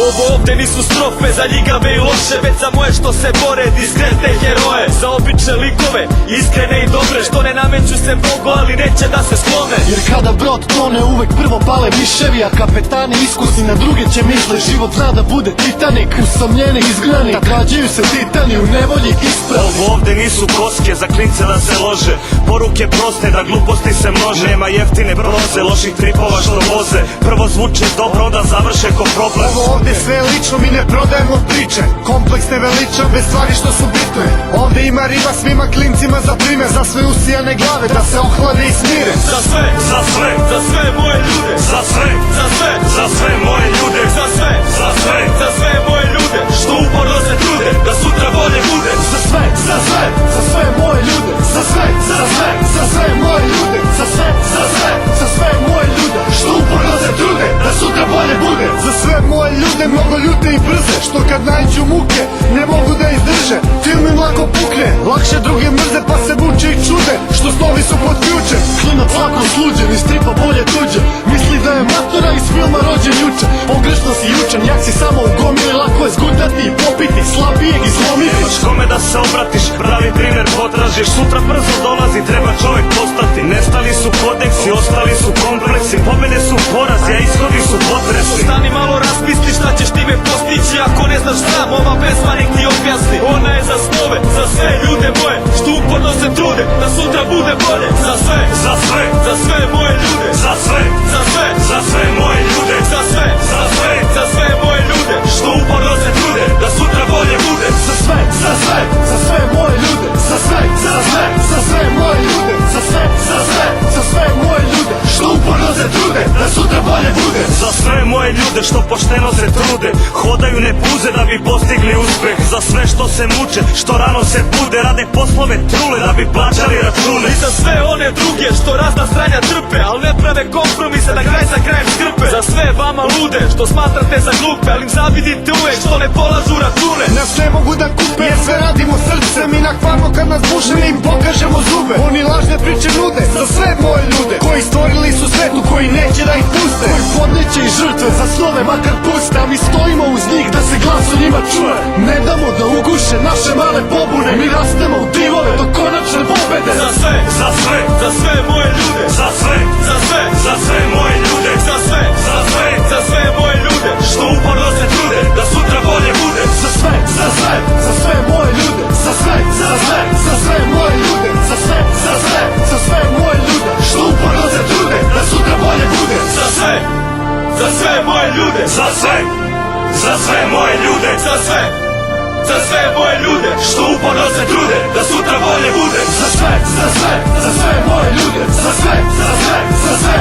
Ovo ovde nisu strofe za ljigave i loše, već za moje što se bore, diskrete heroje. Za obične likove, iskrene i dobre, što ne nameću se Bogu, ali neće da se sklone. Jer kada brod tone uvek prvo pale miševi, a kapetani iskusni na druge će misle. Život zna da bude Titanik, usamljeni izgrani, da gađaju se titani u nevolji ispravi. Ovo ovde nisu koske za klince da se lože, poruke proste da gluposti se množe. Nema jeftine proze, loših tripova što voze, prvo zvuče dobro, onda završe ko problem. Ovo ovde sve je lično, mi ne prodajemo priče, kompleksne veličam bez stvari što su bitne. Ovde ima riba svima klincima za primer, za sve usijane glave da se ohlade i smire. Za sve, za sve, za sve moje ljude, za sve, za sve, za sve moje ljude, za sve, za sve, za sve moje ljude, što uporno se trude da sutra bolje bude. Za sve, za sve, za sve moje ljude, za sve, za sve, za sve moje ljude, za sve, za sve, za sve moje ljude, što uporno se trude da sutra bolje bude. Za sve moje ljude mnogo ljute i brze, što kad nađu muke ne mogu da izdrže. Film im lako pukne, lakše druge mrze pa se muče i čude, što snovi su pod ključem. Klinac lako sluđen, iz stripa bolje tuđe, misli da je matora iz filma rođen juče. Pogrešno si jučen, jak si samo u gomili, lako je zgutati i popiti, slabijeg i slomiti. Imaš kome da se obratiš, pravi primer potražiš, sutra brzo dolazi, treba čovjek postati. Nestali su kodeksi, ostali su kompleksi, pobjede su porazi, a ishodi su potresi. Stani malo raspisli šta ćeš time postići, ako ne znaš sam, ova pesma nek ti objasni. Ona je za snove, za sve ljude moje, što uporno se trude da sutra bude bolje. Za sve, za sve, za sve moje ljude, za sve, za sve, za sve moje ljude, za sve, za sve, za sve moje ljude, što uporno se trude da sutra bolje bude. Za sve, za sve, za sve moje ljude, za sve, za sve, za sve moje ljude, za sve, za sve, za sve moje ljude, što uporno se trude da sutra bolje bude. Za sve moje ljude što pošteno se trude, hodaju ne puze da bi postigli uspeh. Za sve što se muče, što rano se bude, rade poslove trule da bi plaćali račune. I za sve one druge što razna stranja trpe, al ne prave kompromise da kraj za krajem skrpe. Za sve vama lude što smatrate za glupe, ali im zavidite uvek što ne polažu račune. Nas ne mogu da kupe jer sve radimo srcem i nakvarno kad nas buše mi im pokažemo zube. Oni lažne priče nude za sve moje ljude, koji stvorili su svetu, koji neće da ih puste, koji podneće i žrtve za snove makar puste, a mi stojimo uz njih da se glas u njima čuje. Ne damo da uguše naše male pobune, mi rastemo u divove do konačne pobede. Za sve, za sve, za sve moje ljude, za sve, za sve, za sve moje ljude, za sve, za sve, za sve moje ljude, što uporno se trude da sutra bolje bude. Za sve, za sve, za sve moje ljude, za sve, za sve, za sve moje ljude, za sve, za sve, za sve moje ljude, što uporno se trude da sutra bolje bude. za sve, za sve moje ljude, Za sve, za sve moje ljude, za sve, za sve moje ljude, što uporno se trude da sutra bolje bude. Za sve, za sve, za sve moje ljude, za sve, za sve, za sve